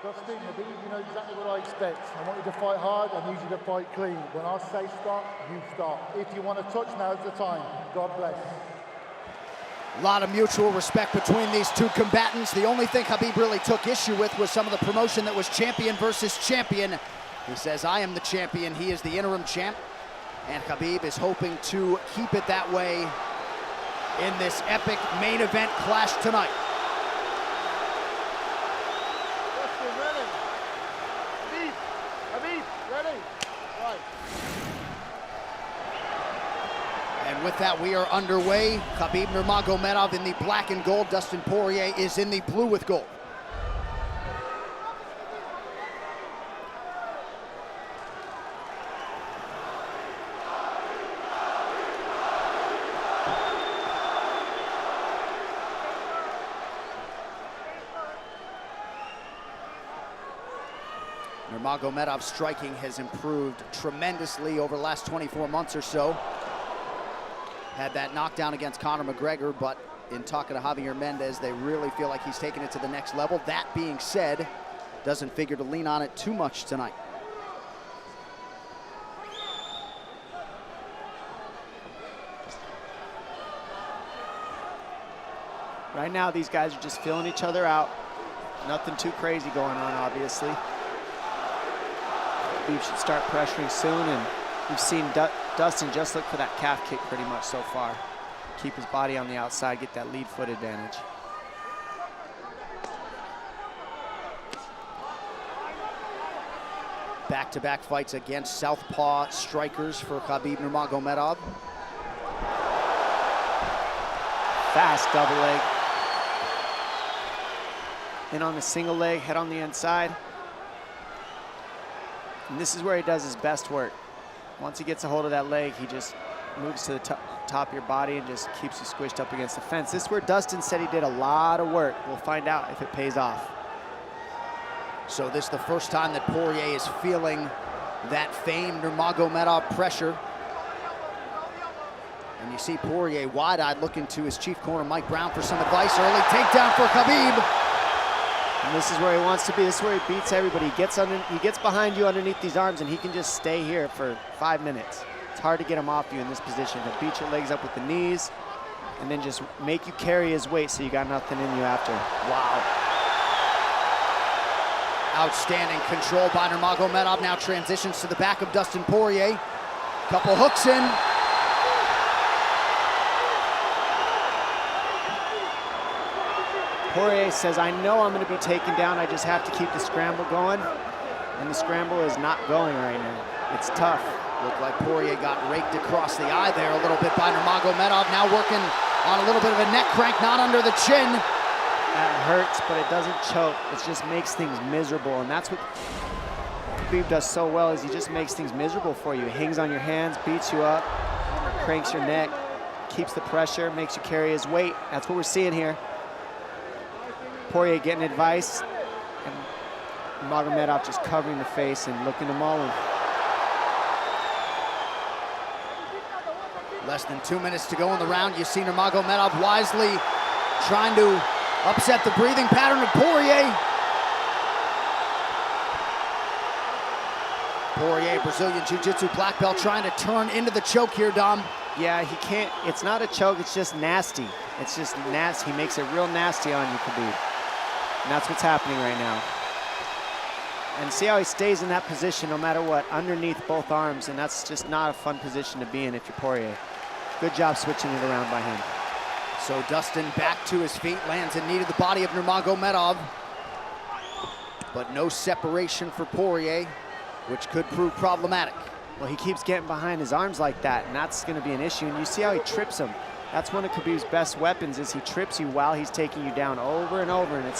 Dustin, Habib, you know exactly what I expect. I want you to fight hard, I need you to fight clean. When I say stop, you stop. If you want to touch, now's the time. God bless. A lot of mutual respect between these two combatants. The only thing Habib really took issue with was some of the promotion that was champion versus champion. He says, I am the champion, he is the interim champ. And Habib is hoping to keep it that way in this epic main event clash tonight. Dustin, ready? Habib, ready? Right. And with that, we are underway. Habib Nurmagomedov in the black and gold. Dustin Poirier is in the blue with gold. Nurmagomedov's striking has improved tremendously over the last 24 months or so. Had that knockdown against Conor McGregor, but in talking to Javier Mendez, they really feel like he's taken it to the next level. That being said, doesn't figure to lean on it too much tonight. Right now, these guys are just filling each other out. Nothing too crazy going on, obviously. Habib should start pressuring soon, and you've seen Dustin just look for that calf kick pretty much so far. Keep his body on the outside, get that lead foot advantage. Back-to-back fights against southpaw strikers for Habib Nurmagomedov. Fast double leg. In on the single leg, head on the inside. And this is where he does his best work. Once he gets a hold of that leg, he just moves to the top of your body and just keeps you squished up against the fence. This is where Dustin said he did a lot of work. We'll find out if it pays off. So this is the first time that Poirier is feeling that famed Nurmagomedov pressure. And you see Poirier wide-eyed looking to his chief corner, Mike Brown, for some advice. Early takedown for Habib. And this is where he wants to be. This is where he beats everybody. He gets behind you underneath these arms, and he can just stay here for 5 minutes. It's hard to get him off you in this position. He'll beat your legs up with the knees, and then just make you carry his weight so you got nothing in you after. Wow. Outstanding control by Nurmagomedov. Now transitions to the back of Dustin Poirier. Couple hooks in. Poirier says, I know I'm going to be taken down. I just have to keep the scramble going. And the scramble is not going right now. It's tough. Looked like Poirier got raked across the eye there a little bit by Nurmagomedov. Now working on a little bit of a neck crank, not under the chin. That hurts, but it doesn't choke. It just makes things miserable. And that's what Habib does so well, is he just makes things miserable for you. He hangs on your hands, beats you up, cranks your neck, keeps the pressure, makes you carry his weight. That's what we're seeing here. Poirier getting advice, and Nurmagomedov just covering the face and looking to maul him. Less than 2 minutes to go in the round. You see Nurmagomedov wisely trying to upset the breathing pattern of Poirier. Poirier, Brazilian Jiu-Jitsu black belt, trying to turn into the choke here, Dom. Yeah, he can't. It's not a choke, it's just nasty. It's just nasty. He makes it real nasty on you, Habib. And that's what's happening right now. And see how he stays in that position no matter what, underneath both arms, and that's just not a fun position to be in if you're Poirier. Good job switching it around by him. So Dustin back to his feet, lands in knee to the body of Nurmagomedov. But no separation for Poirier, which could prove problematic. Well, he keeps getting behind his arms like that, and that's going to be an issue. And you see how he trips him. That's one of Habib's best weapons, is he trips you while he's taking you down over and over. And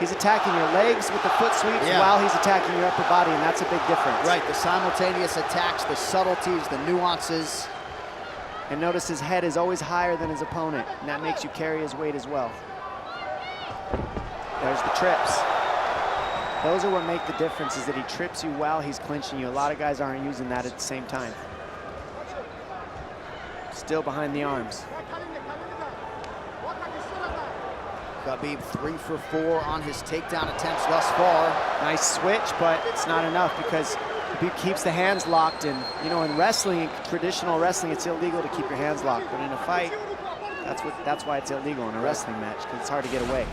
he's attacking your legs with the foot sweeps while he's attacking your upper body, and that's a big difference. Right, the simultaneous attacks, the subtleties, the nuances. And notice his head is always higher than his opponent, and that makes you carry his weight as well. There's the trips. Those are what make the difference, is that he trips you while he's clinching you. A lot of guys aren't using that at the same time. Still behind the arms. Habib 3 for 4 on his takedown attempts thus far. Nice switch, but it's not enough because Habib keeps the hands locked. And you know, in wrestling, traditional wrestling, it's illegal to keep your hands locked. But in a fight, that's why it's illegal in a wrestling match, because it's hard to get away.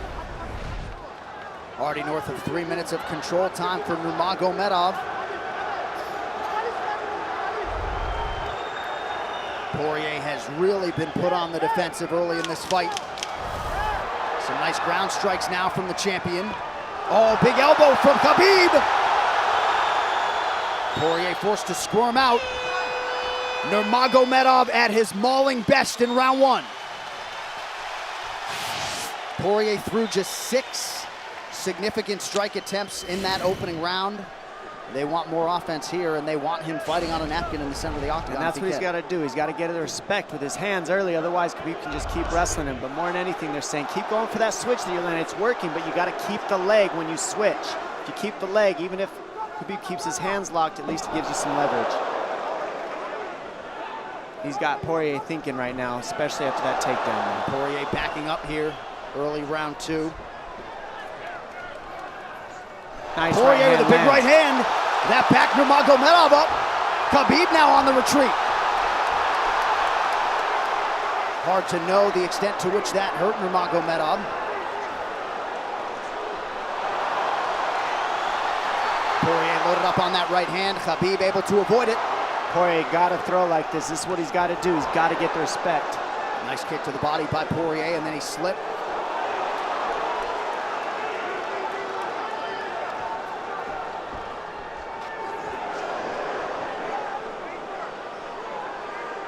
Already north of 3 minutes of control time for Nurmagomedov. Poirier has really been put on the defensive early in this fight. Some nice ground strikes now from the champion. Oh, big elbow from Habib. Poirier forced to squirm out. Nurmagomedov at his mauling best in round 1. Poirier threw just 6 significant strike attempts in that opening round. They want more offense here, and they want him fighting on a napkin in the center of the octagon. And that's what he's got to do. He's got to get the respect with his hands early, otherwise Habib can just keep wrestling him. But more than anything, they're saying keep going for that switch that you're landing. It's working, but you got to keep the leg when you switch. If you keep the leg, even if Habib keeps his hands locked, at least it gives you some leverage. He's got Poirier thinking right now, especially after that takedown. Poirier backing up here, early round 2. Nice Poirier with a big right hand. That backed Nurmagomedov up. Habib now on the retreat. Hard to know the extent to which that hurt Nurmagomedov. Poirier loaded up on that right hand. Habib able to avoid it. Poirier got to throw like this. This is what he's got to do. He's got to get the respect. Nice kick to the body by Poirier, and then he slipped.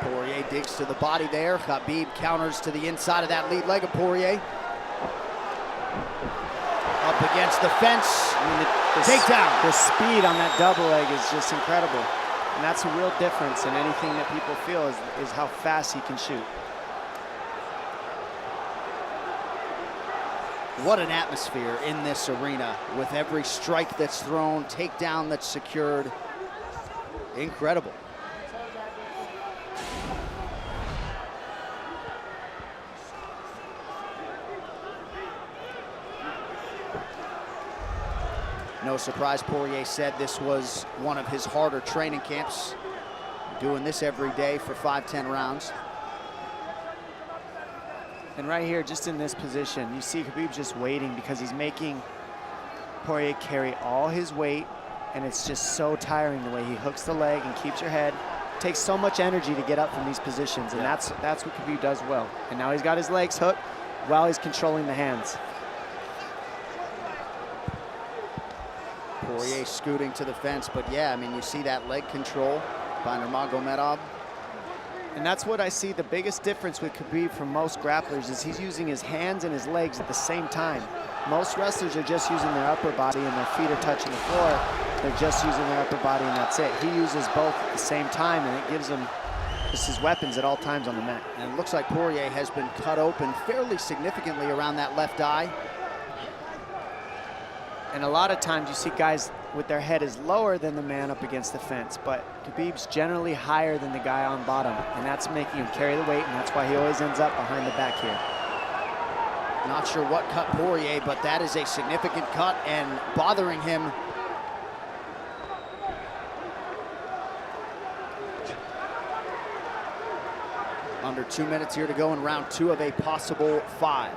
Poirier digs to the body there. Habib counters to the inside of that lead leg of Poirier. Up against the fence. I mean, takedown. The speed on that double leg is just incredible. And that's a real difference in anything that people feel is how fast he can shoot. What an atmosphere in this arena with every strike that's thrown, takedown that's secured. Incredible. No surprise, Poirier said this was one of his harder training camps. Doing this every day for 5-10 rounds. And right here, just in this position, you see Habib just waiting because he's making Poirier carry all his weight, and it's just so tiring the way he hooks the leg and keeps your head. It takes so much energy to get up from these positions, and that's what Habib does well. And now he's got his legs hooked while he's controlling the hands. Poirier scooting to the fence, but yeah, I mean, you see that leg control by Nurmagomedov. And that's what I see the biggest difference with Habib from most grapplers is he's using his hands and his legs at the same time. Most wrestlers are just using their upper body and their feet are touching the floor. They're just using their upper body and that's it. He uses both at the same time, and it gives him just his weapons at all times on the mat. And it looks like Poirier has been cut open fairly significantly around that left eye. And a lot of times you see guys with their head is lower than the man up against the fence, but Habib's generally higher than the guy on bottom, and that's making him carry the weight, and that's why he always ends up behind the back here. Not sure what cut Poirier, but that is a significant cut and bothering him. Under 2 minutes here to go in round 2 of a possible 5.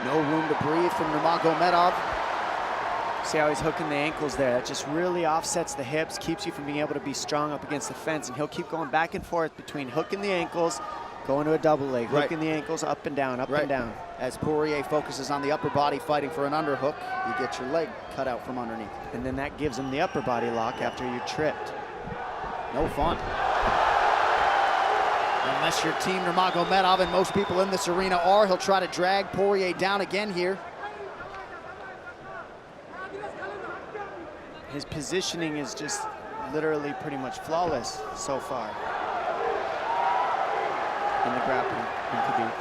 No room to breathe from Nurmagomedov. See how he's hooking the ankles there? That just really offsets the hips, keeps you from being able to be strong up against the fence, and he'll keep going back and forth between hooking the ankles, going to a double leg, hooking the ankles up and down, up and down. As Poirier focuses on the upper body fighting for an underhook, you get your leg cut out from underneath. And then that gives him the upper body lock after you're tripped. No fun. Unless you're Team Nurmagomedov, and most people in this arena are, he'll try to drag Poirier down again here. His positioning is just literally pretty much flawless so far in the grappling in Habib.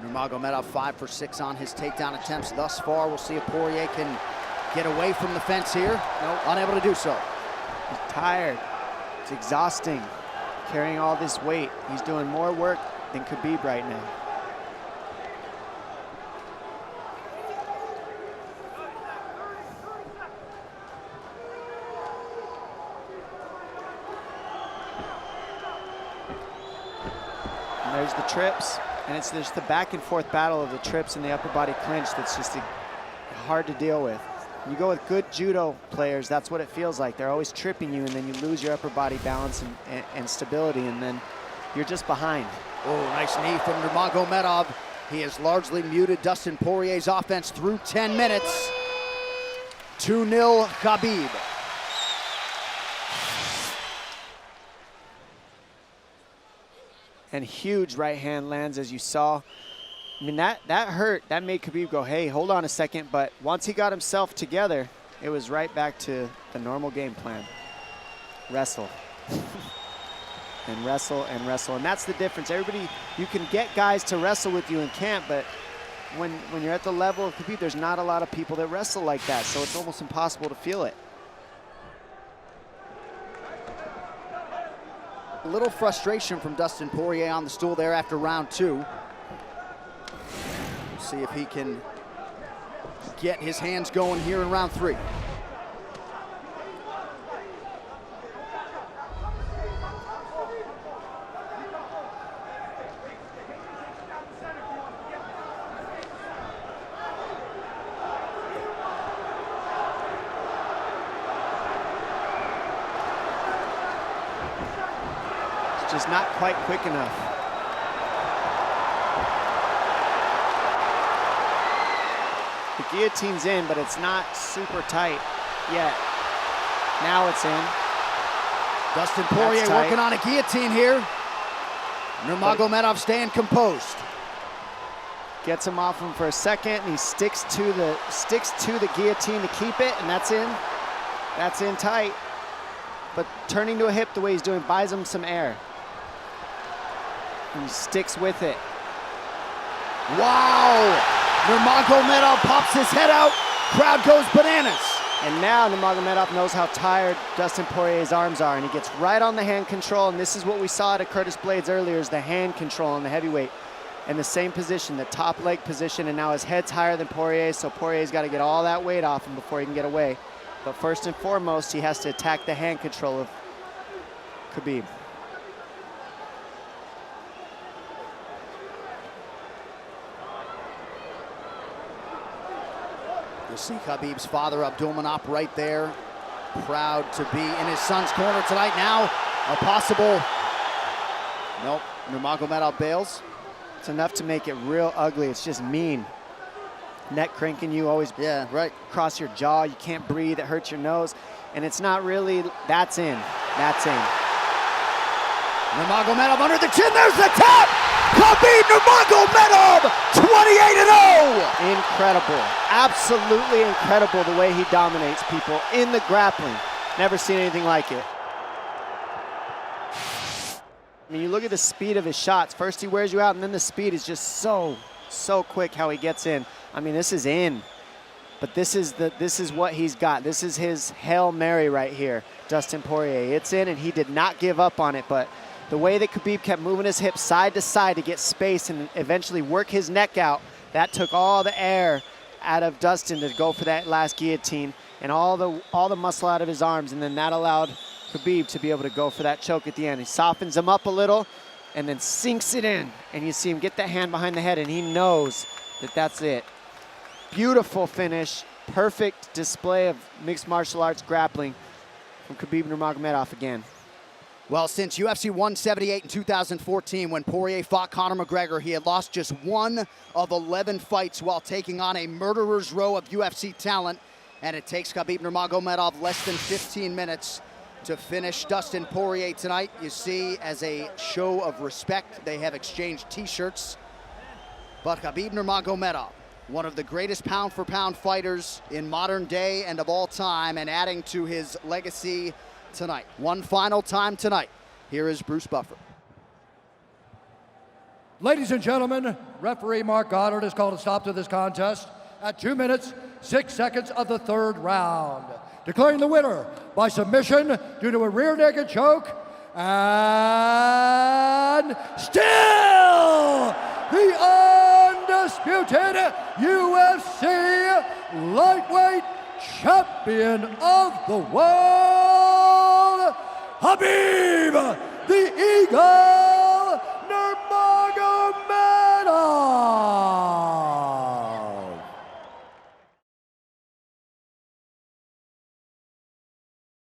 Nurmagomedov 5 for 6 on his takedown attempts thus far. We'll see if Poirier can get away from the fence here. Nope. Unable to do so. He's tired. It's exhausting, carrying all this weight. He's doing more work than Habib right now. And there's the trips, and it's just the back and forth battle of the trips and the upper body clinch that's just hard to deal with. You go with good judo players, that's what it feels like. They're always tripping you, and then you lose your upper body balance and stability, and then you're just behind. Oh, nice knee from Nurmagomedov. He has largely muted Dustin Poirier's offense through 10 minutes. 2-0 Habib. And huge right hand lands, as you saw. I mean, that hurt. That made Habib go, hey, hold on a second. But once he got himself together, it was right back to the normal game plan. Wrestle. And wrestle and wrestle. And that's the difference. Everybody, you can get guys to wrestle with you in camp, but when you're at the level of Habib, there's not a lot of people that wrestle like that. So it's almost impossible to feel it. A little frustration from Dustin Poirier on the stool there after round 2. See if he can get his hands going here in round 3. It's just not quite quick enough. The guillotine's in, but it's not super tight yet. Now it's in. Dustin Poirier working on a guillotine here. Nurmagomedov staying composed. Gets him off him for a second, and he sticks to the guillotine to keep it, and that's in. That's in tight. But turning to a hip the way he's doing buys him some air. And he sticks with it. Wow! Nurmagomedov pops his head out, crowd goes bananas. And now Nurmagomedov knows how tired Dustin Poirier's arms are, and he gets right on the hand control, and this is what we saw at Curtis Blades earlier, is the hand control on the heavyweight. In the same position, the top leg position, and now his head's higher than Poirier, so Poirier's got to get all that weight off him before he can get away. But first and foremost, he has to attack the hand control of Habib. You'll see Habib's father, Abdulmanap, right there. Proud to be in his son's corner tonight. Now, a possible... Nope, Nurmagomedov bails. It's enough to make it real ugly. It's just mean. Neck cranking you, always across your jaw. You can't breathe, it hurts your nose. And it's not really, that's in. That's in. Nurmagomedov under the chin, there's the tap! Habib Nurmagomedov, 28-0! Incredible, absolutely incredible the way he dominates people in the grappling. Never seen anything like it. I mean, you look at the speed of his shots. First he wears you out, and then the speed is just so quick how he gets in. I mean, this is in, but this is what he's got. This is his Hail Mary right here, Dustin Poirier. It's in, and he did not give up on it, but the way that Habib kept moving his hips side to side to get space and eventually work his neck out, that took all the air out of Dustin to go for that last guillotine and all the muscle out of his arms, and then that allowed Habib to be able to go for that choke at the end. He softens him up a little and then sinks it in, and you see him get that hand behind the head, and he knows that that's it. Beautiful finish, perfect display of mixed martial arts grappling from Habib Nurmagomedov again. Well, since UFC 178 in 2014, when Poirier fought Conor McGregor, he had lost just 1 of 11 fights while taking on a murderer's row of UFC talent, and it takes Habib Nurmagomedov less than 15 minutes to finish Dustin Poirier tonight. You see, as a show of respect, they have exchanged t-shirts. But Habib Nurmagomedov, one of the greatest pound-for-pound fighters in modern day and of all time, and adding to his legacy tonight. One final time tonight. Here is Bruce Buffer. Ladies and gentlemen, referee Mark Goddard has called a stop to this contest at 2 minutes, 6 seconds of the third round, declaring the winner by submission due to a rear naked choke, and still the undisputed UFC lightweight champion of the world, Habib the Eagle